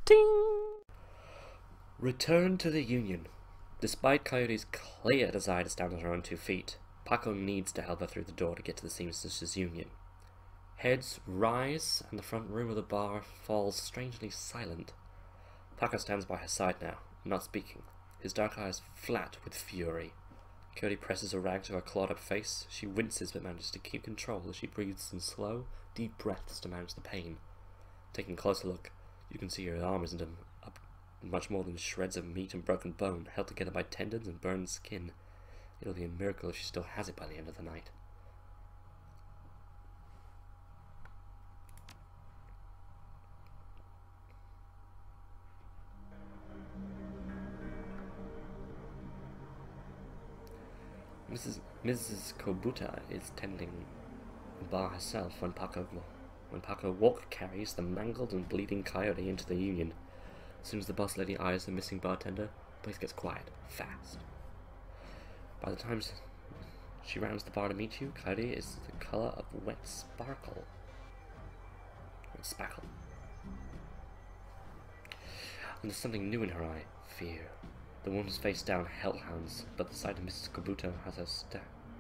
Ding! Return to the Union. Despite Coyote's clear desire to stand on her own 2 feet, Paco needs to help her through the door to get to the Seamstresses Union. Heads rise, and the front room of the bar falls strangely silent. Paco stands by her side now, not speaking, his dark eyes flat with fury. Coyote presses a rag to her clawed-up face. She winces but manages to keep control as she breathes in slow, deep breaths to manage the pain. Taking a closer look, you can see her arm isn't up much more than shreds of meat and broken bone, held together by tendons and burned skin. It'll be a miracle if she still has it by the end of the night. Mrs. Kobuta is tending the bar herself when Paco walk carries the mangled and bleeding Coyote into the Union. As soon as the boss lady eyes the missing bartender, the place gets quiet, fast. By the time she rounds the bar to meet you, Coyote is the color of wet spackle. And there's something new in her eye, fear. The woman's face down, hellhounds, but the sight of Mrs. Kobuta has her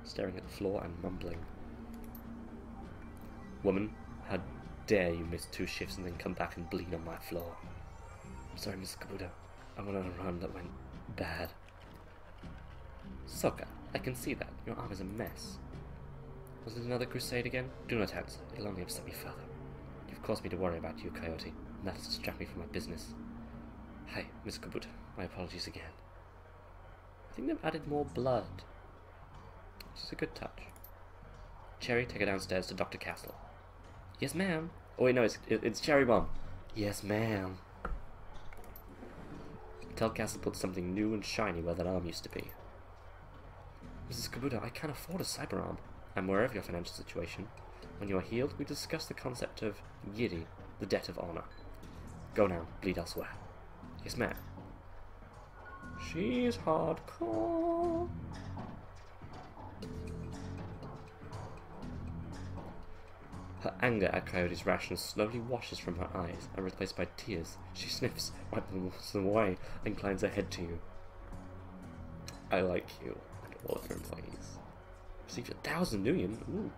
staring at the floor and mumbling. Woman, how dare you miss 2 shifts and then come back and bleed on my floor? I'm sorry, Mrs. Kobuta. I went on a run that went bad. Sokka, I can see that. Your arm is a mess. Was it another crusade again? Do not answer. It'll only upset me further. You've caused me to worry about you, Coyote, and that has distracted me from my business. Hi, Miss Kobuta. My apologies again. I think they've added more blood. Which is a good touch. Cherry, take her downstairs to Dr. Castle. Yes, ma'am. Oh wait, no, it's Cherry Bomb. Yes, ma'am. Tell Castle put something new and shiny where that arm used to be. Mrs. Kobuta, I can't afford a cyber arm. I'm aware of your financial situation. When you are healed, we discuss the concept of Yiri, the debt of honor. Go now, bleed elsewhere. Yes, ma'am. She's hardcore. Her anger at Coyote's rashness slowly washes from her eyes and replaced by tears. She sniffs, wipes them away, and inclines her head to you. I like you and all of your employees. Received 1,000 million. Ooh.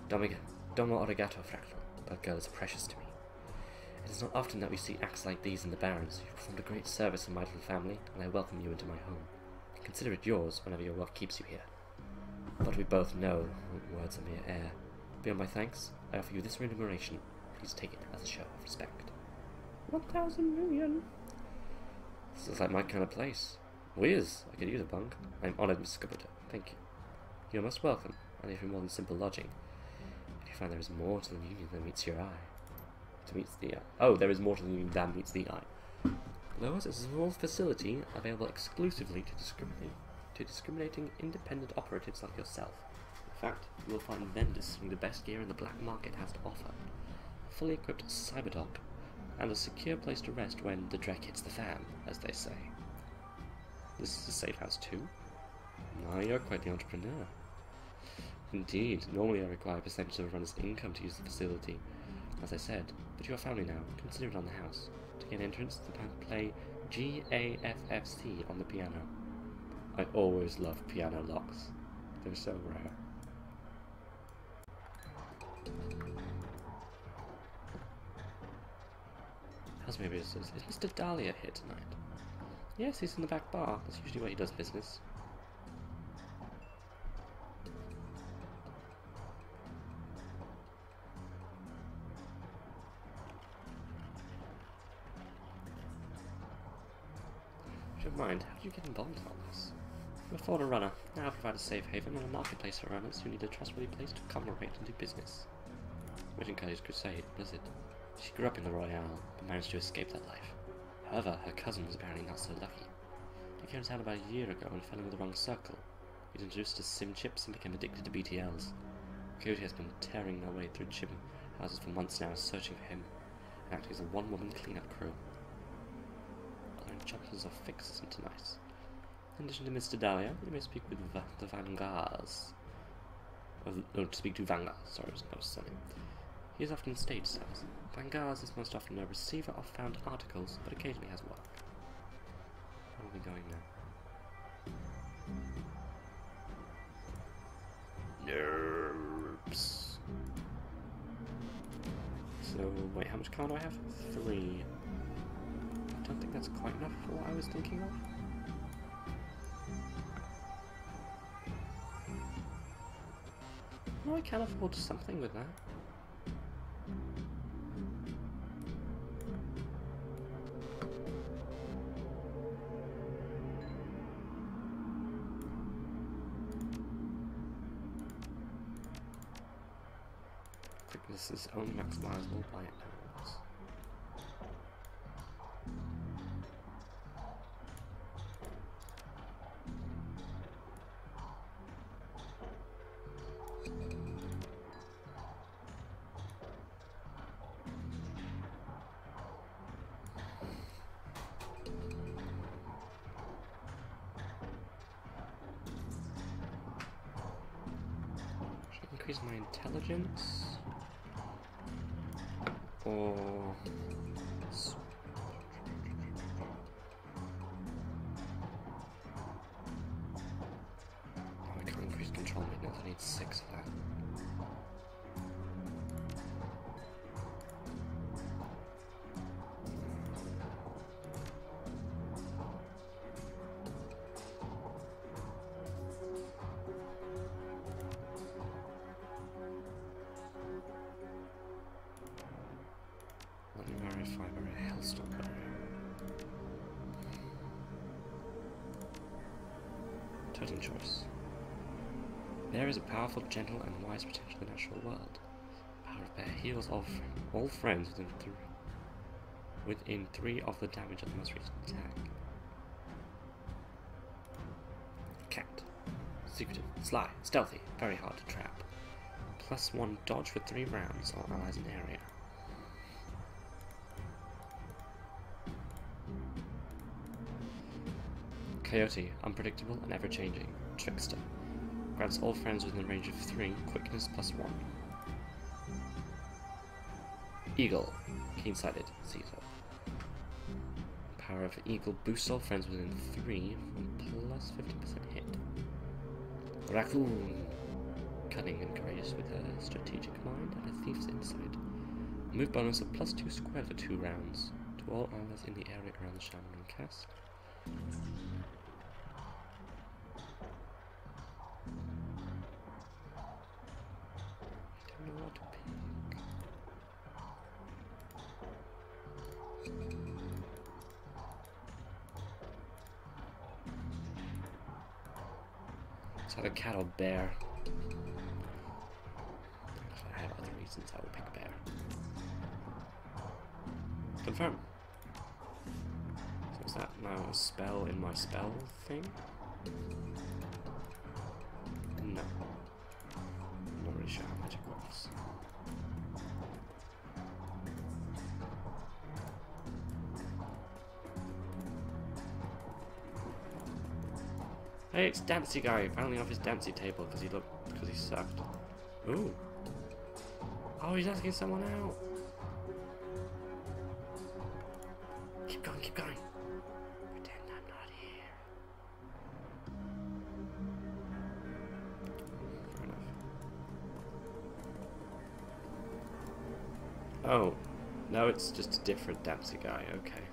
Domo arigato, fractal. That girl is precious to me. It is not often that we see acts like these in the Barrens. You performed a great service in my little family, and I welcome you into my home. Consider it yours whenever your work keeps you here. But we both know words are mere air. Beyond my thanks, I offer you this remuneration. Please take it as a show of respect. 1,000 million. This is like my kind of place. Whiz, I could use a bunk. I am honoured, Mrs. Kobuta. Thank you. You are most welcome, and if you're more than simple lodging. If you find there is more to the union than meets your eye. Oh, there is more to the union than meets the eye. Lois is a small facility available exclusively to discriminating independent operatives like yourself. In fact, you will find vendors selling the best gear in the black market has to offer. A fully equipped cyberdock, and a secure place to rest when the dreck hits the fan, as they say. This is a safe house too? Now you're quite the entrepreneur. Indeed, normally I require a percentage of a runner's income to use the facility, as I said, but you're family now, consider it on the house. To gain entrance, play GAFFC on the piano. I always love piano locks. They're so rare. How's maybe is Mr. Dahlia here tonight? Yes, he's in the back bar. That's usually where he does business. If you don't mind, how did you get involved in all this? I'm a former runner. Now I provide a safe haven and a marketplace for runners who need a trustworthy place to congregate and do business. Imagine Coyote's crusade, Blizzard. She grew up in the Royale, but managed to escape that life. However, her cousin was apparently not so lucky. He came to town about a year ago and fell in with the wrong circle. He was introduced to sim chips and became addicted to BTLs. Coyote has been tearing her way through chip houses for months now, searching for him, and acting as a one-woman cleanup crew. Chances of fix isn't nice. In addition to Mr. Dahlia, you may speak with the Vangars. To speak to Vangar, sorry, it was no surname. He is often stage service. Vanguard is most often a receiver of found articles, but occasionally has work. Where are we going now? Nerps. So, wait, how much karma do I have? 3. I don't think that's quite enough for what I was thinking of. No, I can afford something with that. Quickness is only maximizable by arrows. Increase my intelligence, or oh, I can't increase control maintenance. I need 6 of that. Totem choice. Bear is a powerful, gentle, and wise protection of the natural world. Power of Bear heals all friends within 3 of the damage of the most recent attack. Cat. Secretive, sly, stealthy, very hard to trap. +1 dodge for 3 rounds, all allies in area. Coyote, unpredictable and ever-changing. Trickster. Grants all friends within a range of 3, quickness +1. Eagle. Keen-sighted. Caesar. Power of Eagle boosts all friends within 3 from +50% hit. Raccoon. Cunning and courageous with a strategic mind and a thief's insight. Move bonus of +2 squared for 2 rounds to all allies in the area around the Shadowrun cast. It's either cat or bear. If I have other reasons, I will pick bear. Confirm. So is that now a spell in my spell thing? No. I'm not really sure how magic works. Hey, it's Dancy Guy, finally off his Dancy table because he sucked. Ooh. Oh, he's asking someone out. Keep going, keep going. Pretend I'm not here. Fair enough. Oh, no, it's just a different Dancy Guy, okay.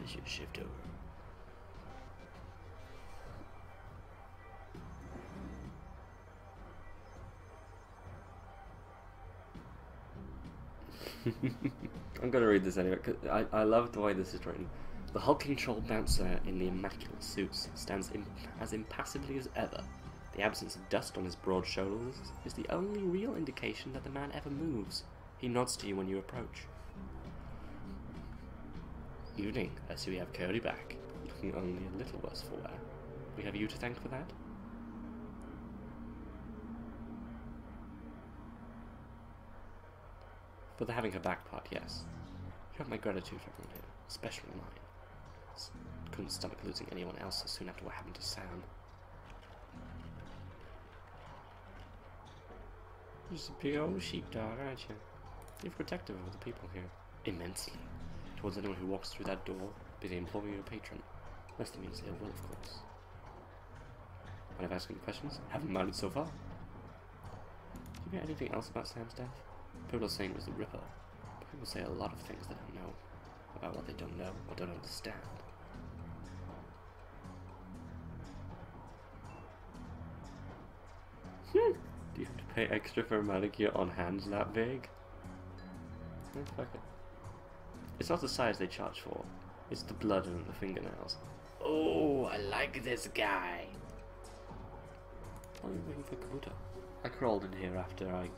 Should shift over. I'm gonna read this anyway, because I love the way this is written. The hulking troll bouncer in the immaculate suits stands as impassively as ever. The absence of dust on his broad shoulders is the only real indication that the man ever moves. He nods to you when you approach. Evening, I see we have Coyote back, looking only a little worse for wear. We have you to thank for that? For the having her back part, yes. You have my gratitude for everyone here. especially mine. Couldn't stomach losing anyone else so soon after what happened to Sam. You're just a big old sheepdog, aren't you? You're protective of the people here. Immensely. Towards anyone who walks through that door, be they employee or patron. Unless that means ill will, of course. When I've asked any questions, haven't minded so far. Do you hear anything else about Sam's death? People are saying it was the Ripper. But people say a lot of things they don't know. About what they don't know or don't understand. Do you have to pay extra for a manicure on hands that big? Oh, fuck it. It's not the size they charge for. It's the blood and the fingernails. Oh, I like this guy. Why are you waiting for Kabuto? I crawled in here after I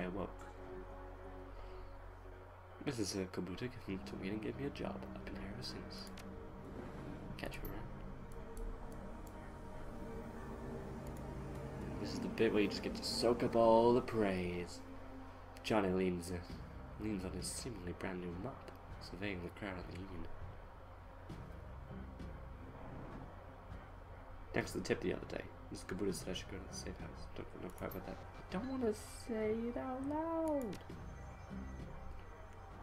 awoke. Mrs. Kabuto came to me and gave me a job. I've been here ever since. Catch you around. This is the bit where you just get to soak up all the praise. Johnny leans on his seemingly brand new mop, surveying the crowd at the union. Thanks for the tip the other day. Mrs. Kabuto said I should go to the safe house. Don't know quite about that. I don't want to say it out loud.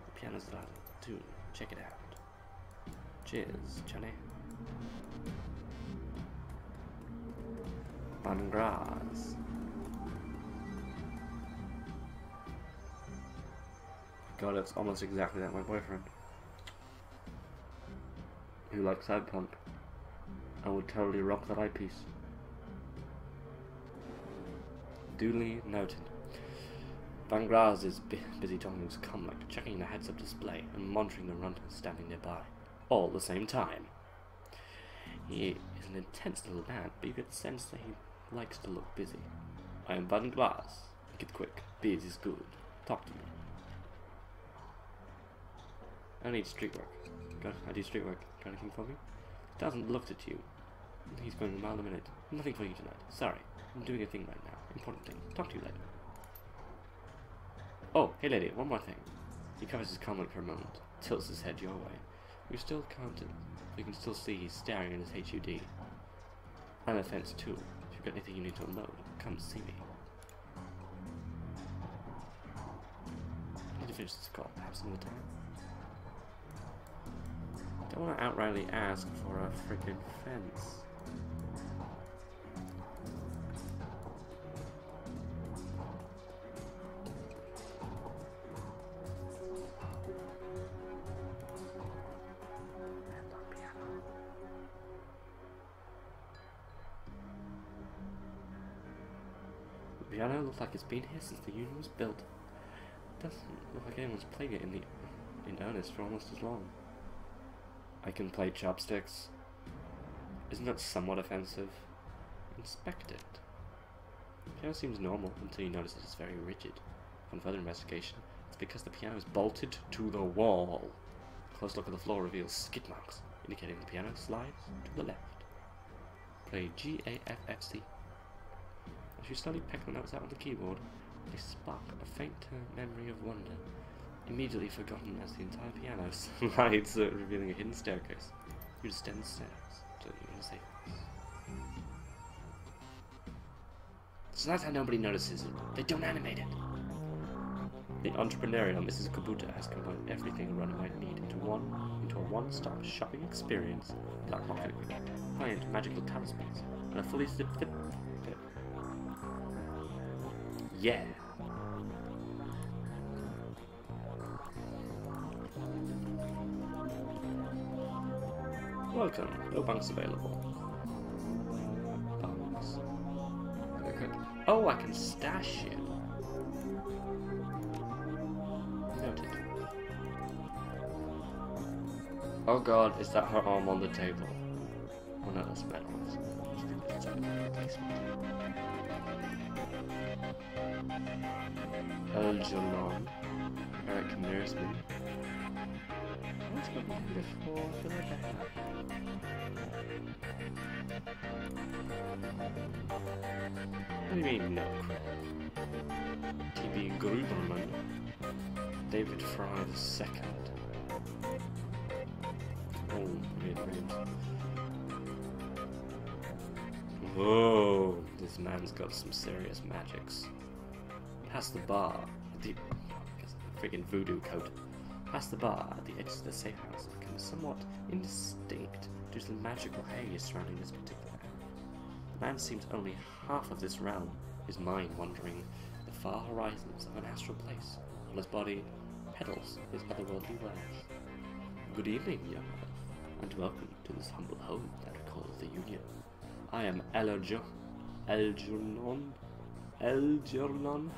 The piano's loud too. Check it out. Cheers, Johnny. Bon gras. God, it's almost exactly like my boyfriend. Who likes cyberpunk. I would totally rock that eyepiece. Duly noted. Van Gras is busy talking to his comic, checking the heads-up display and monitoring the runners standing nearby, all at the same time. He is an intense little man, but you get the sense that he likes to look busy. I am Van Glas. Make it quick. Biz is good. Talk to me. I need street work. God, I do street work. Got anything for me? He hasn't looked at you. He's going a mile a minute. Nothing for you tonight. Sorry. I'm doing a thing right now. Important thing. Talk to you later. Oh, hey lady, one more thing. He covers his comment for a moment, tilts his head your way. We can still see he's staring at his HUD. I'm a fence too. If you've got anything you need to unload, come see me. I need to finish this call. Have some more time. Don't want to outrightly ask for a freaking fence. The piano looks like it's been here since the union was built. It doesn't look like anyone's played it in earnest for almost as long. I can play chopsticks. Isn't that somewhat offensive? Inspect it. The piano seems normal until you notice that it's very rigid. On further investigation, it's because the piano is bolted to the wall. A close look at the floor reveals skid marks, indicating the piano slides to the left. Play G-A-F-F-C. As you slowly peck the notes out on the keyboard, they spark a faint memory of wonder. Immediately forgotten as the entire piano slides, revealing a hidden staircase. You descend the stairs to the safe house. So that's how nobody notices it. They don't animate it. The entrepreneurial Mrs. Kabuto has combined everything a runner might need into a one-stop shopping experience. Black market, high-end magical talismans, and a fully zipped fit. Yeah. Welcome. No bunks available. Bunks. Okay. Oh, I can stash it. Noted. Oh god, is that her arm on the table? Oh no, that's metal. That's a replacement. Eljalon. Eric Nersman. What's got one before? I feel like I have. What do you mean, no crap? T.B. Gruberman. David Fry II. Oh, brilliant. Whoa, this man's got some serious magics. Past the bar, the friggin' voodoo coat. Past the bar at the edge of the safe house becomes somewhat indistinct due to the magical haze surrounding this particular area. The man seems only half of this realm, his mind wandering the far horizons of an astral place, while his body pedals his otherworldly wares. Good evening, young elf, and welcome to this humble home that we call the Union. I am Algernon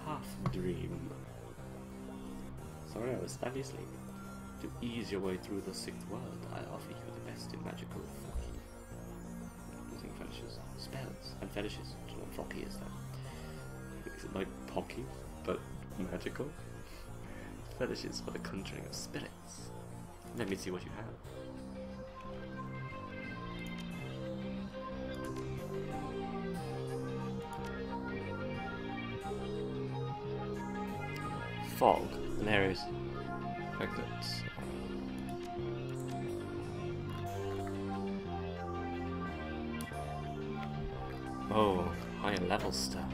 Half-Dream. Sorry, I was standing asleep. To ease your way through the sixth world, I offer you the best in magical frocky. Using fetishes, spells, and fetishes. I don't know what frocky is though. Is it like pocky, but magical? Fetishes for the conjuring of spirits. Let me see what you have. Fog, an area's records. Oh, higher level stuff.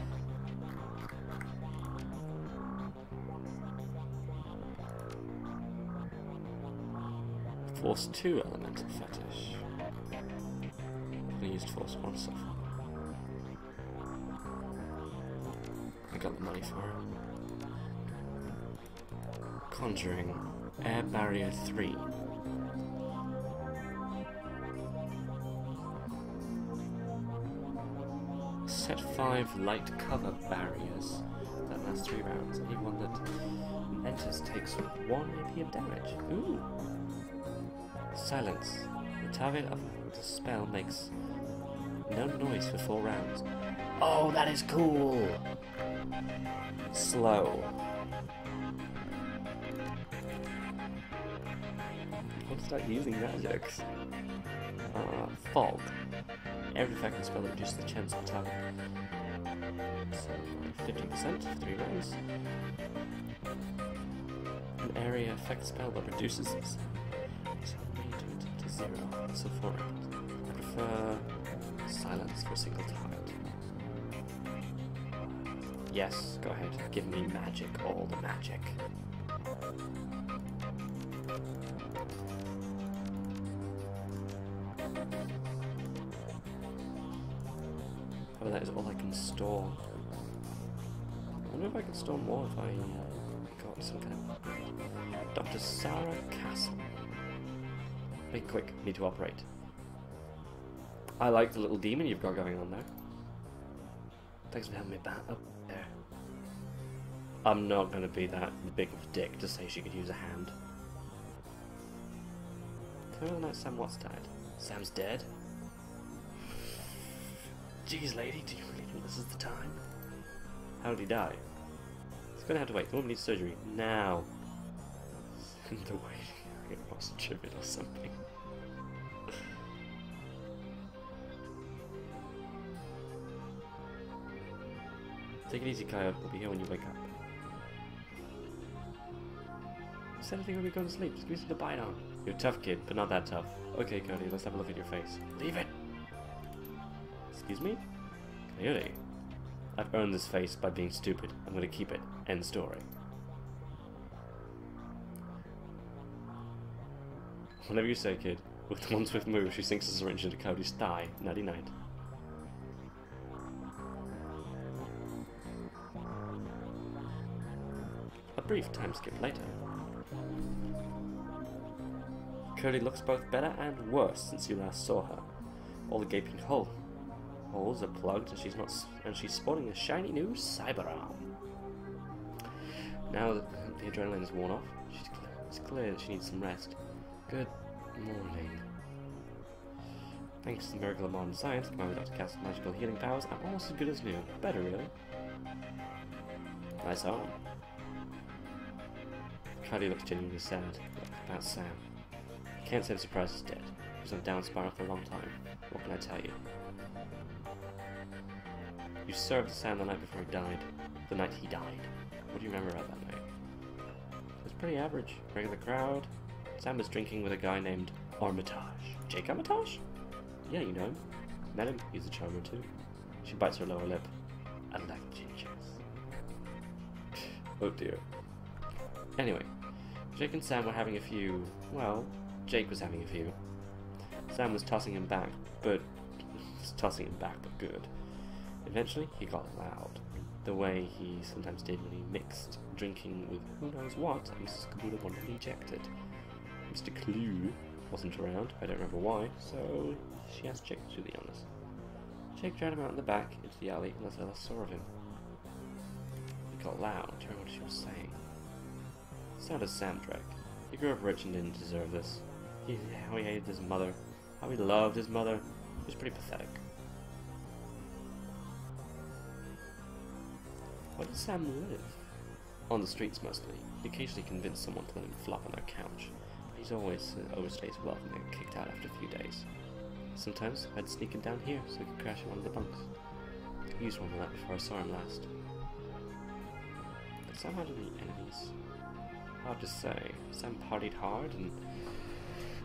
Force 2 elemental fetish. I used Force 1 so far. I got the money for it. Conjuring Air Barrier 3. Set 5 light cover barriers that last 3 rounds. Anyone that enters takes 1 APM damage. Ooh! Silence. The target of the spell makes no noise for 4 rounds. Oh, that is cool! Slow. I'll start using magics. Fog. Every effective spell that reduces the chance of the target. So, 50% for 3 rounds. An area effect spell that reduces this. So, to 0. So 4 rounds. I prefer silence for a single target. Yes, go ahead. Give me magic, all the magic. Oh, that is all I can store. I wonder if I can store more if I got some kind of upgrade. Dr. Sarah Castle. Be quick, need to operate. I like the little demon you've got going on there. Thanks for helping me back up there. I'm not going to be that big of a dick to say she could use a hand. Tell me the night Sam Watts died. Sam's dead? Jeez, lady, do you really think this is the time? How did he die? He's gonna have to wait. The woman needs surgery now. The waiting area was a tribute or something. Take it easy, Coyote. We'll be here when you wake up. I said anything when we go to sleep. Just give me something to bite on. You're a tough kid, but not that tough. Okay, Cody, let's have a look at your face. Leave it! Excuse me? Coyote. I've earned this face by being stupid. I'm gonna keep it. End story. Whatever you say, kid. With one swift move, she sinks a syringe into Cody's thigh. Nighty night. A brief time skip later. Cody looks both better and worse since you last saw her. All the gaping holes are plugged, and she's sporting a shiny new cyber arm. Now that the adrenaline is worn off, it's clear that she needs some rest. Good morning. Thanks to the miracle of modern science, combined with Dr. Cast's magical healing powers, I'm almost as good as new. Better, really. Nice arm. Cody looks genuinely sad about Sam. Can't say the surprise is dead. He was on a down spiral for a long time. What can I tell you? You served Sam the night before he died. The night he died. What do you remember about that night? It was pretty average. Regular crowd. Sam was drinking with a guy named Armitage. Jake Armitage? Yeah, you know him. Met him. He's a charmer too. She bites her lower lip. I like gingers. Oh dear. Anyway, Jake and Sam were having a few. Well, Jake was having a few. Sam was tossing him back, but good. Eventually, he got loud. The way he sometimes did when he mixed drinking with who knows what, and Mrs. Kabula wanted to eject it. Mr. Clue wasn't around, I don't remember why, so she asked Jake to be honest. Jake dragged him out in the back, into the alley, and that's the last saw of him. He got loud, do you remember what she was saying? Sounded Sam Drake. He grew up rich and didn't deserve this. How he hated his mother, how he loved his mother. It was pretty pathetic. Where does Sam live? On the streets mostly. He occasionally convinced someone to let him flop on their couch. But he's always overstays his welcome and get kicked out after a few days. Sometimes I'd sneak him down here so he could crash in one of the bunks. I used one of that before I saw him last. But Sam had any enemies? Hard to say. Sam partied hard, and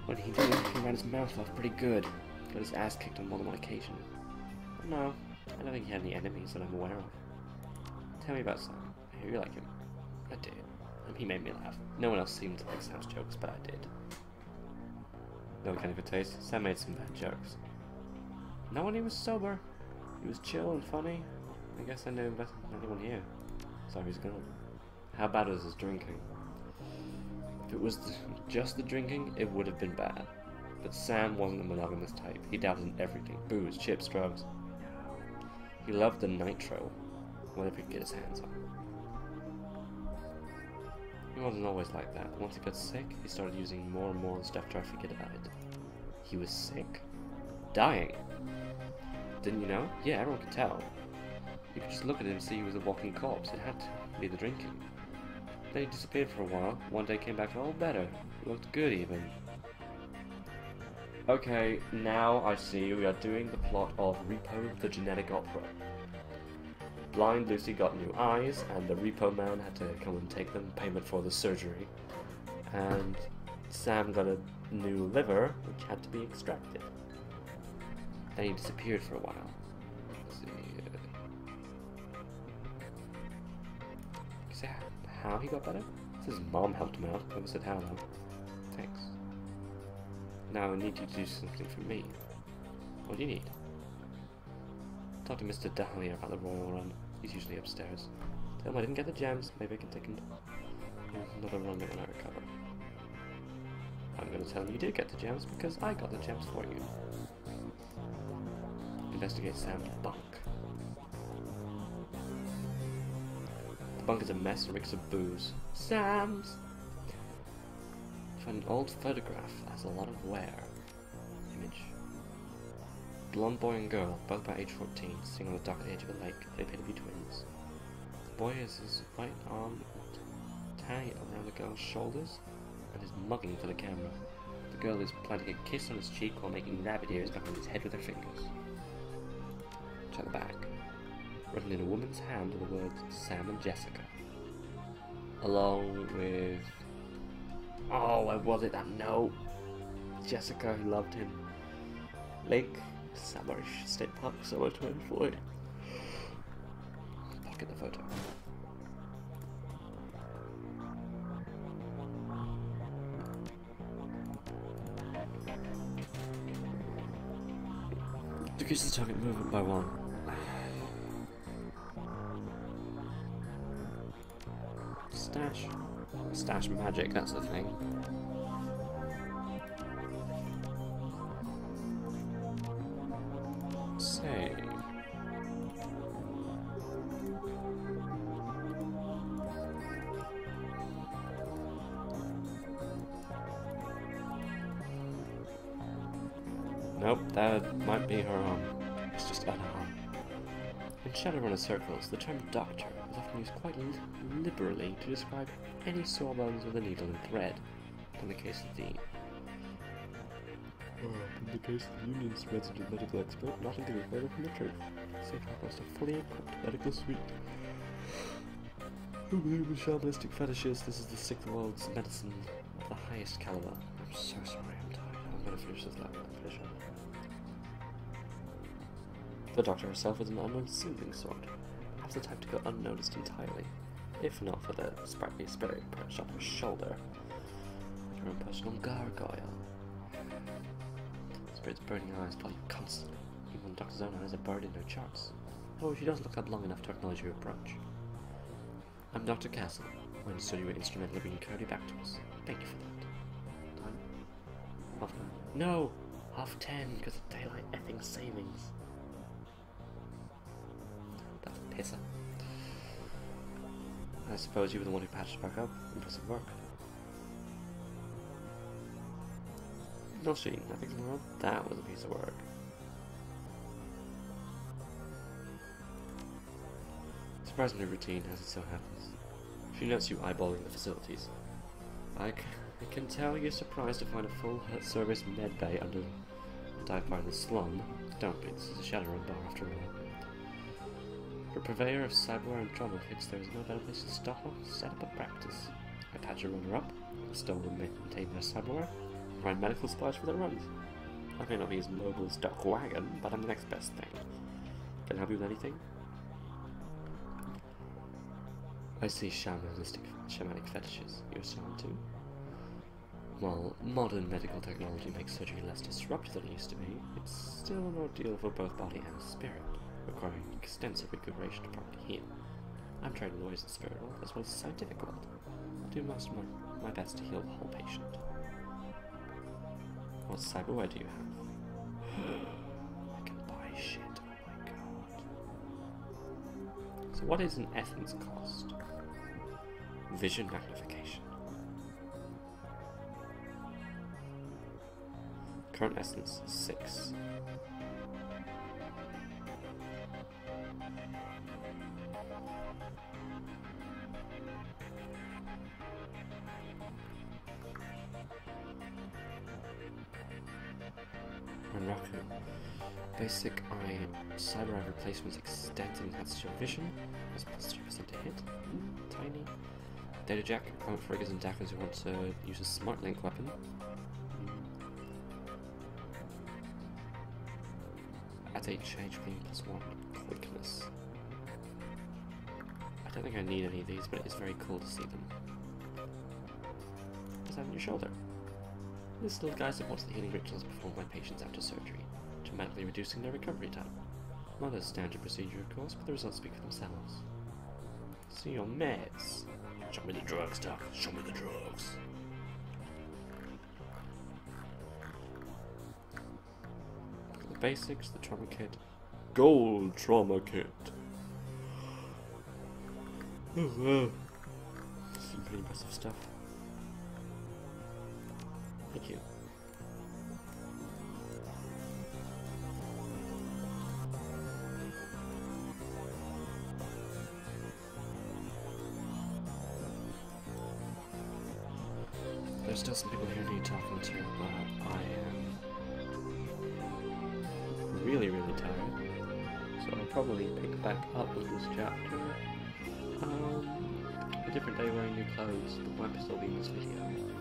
when he did, he ran his mouth off pretty good. Got his ass kicked on more than one occasion. But no, I don't think he had any enemies that I'm aware of. Tell me about Sam. I hear you like him. I did. And he made me laugh. No one else seemed to like Sam's jokes, but I did. No kind of a taste. Sam made some bad jokes. Not when he was sober. He was chill and funny. I guess I knew better than anyone here. So he's gone. How bad was his drinking? If it was just the drinking, it would have been bad. But Sam wasn't a monogamous type. He dabbled in everything. Booze, chips, drugs. He loved the nitro. Whatever he could get his hands on. He wasn't always like that. Once he got sick, he started using more and more and stuff to try to forget about it. He was sick? Dying? Didn't you know? Yeah, everyone could tell. You could just look at him and see he was a walking corpse. It had to be the drinking. Then he disappeared for a while. One day came back all better. Looked good even. Okay, now I see we are doing the plot of Repo the Genetic Opera. Blind Lucy got new eyes, and the repo man had to come and take them, payment for the surgery. And Sam got a new liver, which had to be extracted. Then he disappeared for a while. Let's see. How he got better? His mom helped him out. Never said how though. Thanks. Now I need you to do something for me. What do you need? Talk to Mr. Dahlia about the Royal Run. He's usually upstairs. Tell him I didn't get the gems. Maybe I can take him another run when I recover. I'm gonna tell him you did get the gems because I got the gems for you. Investigate Sam's bunk. The bunk is a mess and reeks of booze. Sam's! Find an old photograph that has a lot of wear. Image. Blonde boy and girl, both by age 14, sitting on the dock at the edge of a lake. They appear to be twins. The boy has his right arm tied around the girl's shoulders and is mugging for the camera. The girl is planting a kiss on his cheek while making rabbit ears behind his head with her fingers. Check the back. Written in a woman's hand are the words Sam and Jessica. Along with... oh, where was it? That note? Jessica, who loved him. Lake Samarish State Park, summer 2040. Pocket the photo. Decrease the target movement by 1. Stash. Stash magic, that's the thing. Save. Nope, that might be her arm. It's just unarmed. In Shadowrun circles, the term doctor is often used quite liberally to describe any sawbones with a needle and thread. In the case of the Union's resident medical expert, nothing can be further from the truth. Safe Harbor a fully equipped medical suite. Who believe in shamanistic fetishes? This is the 6th world's medicine of the highest caliber. I'm so sorry, I'm tired. I'm to finish this level, I'm pretty sure. The doctor herself is an unassuming sort. Has the time to go unnoticed entirely, if not for the sprightly spirit perched on her shoulder, like her own personal gargoyle. Spirit's burning eyes play constantly, even when the doctor's own eyes are buried in her charts. However, she doesn't look up long enough to acknowledge your approach. I'm Dr. Castle. I understood you were instrumental in bringing Cody back to us. Thank you for that. Time? Half 9? No! 10:30, because of daylight effing savings. That's a pisser. I suppose you were the one who patched back up. Impressive work. No cheating, nothing's wrong. That was a piece of work. Surprisingly routine, as it so happens. She notes you eyeballing the facilities. I can tell you're surprised to find a full service med bay under a dive bar in the slum. Don't be, this is a Shadowrun bar after all. For a purveyor of cyberware and trauma kits, there is no better place to stop or set up a practice. I patch a runner up, install and maintain their cyberware, provide medical supplies for their runs. I may not be as mobile as Doc Wagon, but I'm the next best thing. Can I help you with anything? I see shamanic fetishes. You're someone too? While modern medical technology makes surgery less disruptive than it used to be, it's still an ordeal for both body and spirit, requiring extensive recuperation to properly heal. I'm trained in the ways of the spirit world as well as the scientific world. I'll do my best to heal the whole patient. What cyberware do you have? I can buy shit, oh my god. So what is an essence cost? Vision magnification. Current essence 6. Raku. Basic eye cyber eye replacements extend and enhance your vision. That's plus 3% to hit. Tiny. Data jack, comment for riggers and dackers who want to use a smart link weapon. At HP plus 1 quickness. I don't think I need any of these, but it is very cool to see them. What's that on your shoulder? This little guy supports the healing rituals performed by patients after surgery, dramatically reducing their recovery time. Not a standard procedure, of course, but the results speak for themselves. See your meds. Show me the drugs, Doc. Show me the drugs. The basics, the trauma kit. Gold trauma kit. Some pretty impressive stuff. Thank you. There's still some people here I need talking to, but I am really tired, so I'll probably pick back up with this chapter a different day wearing new clothes, but won't still be in this video.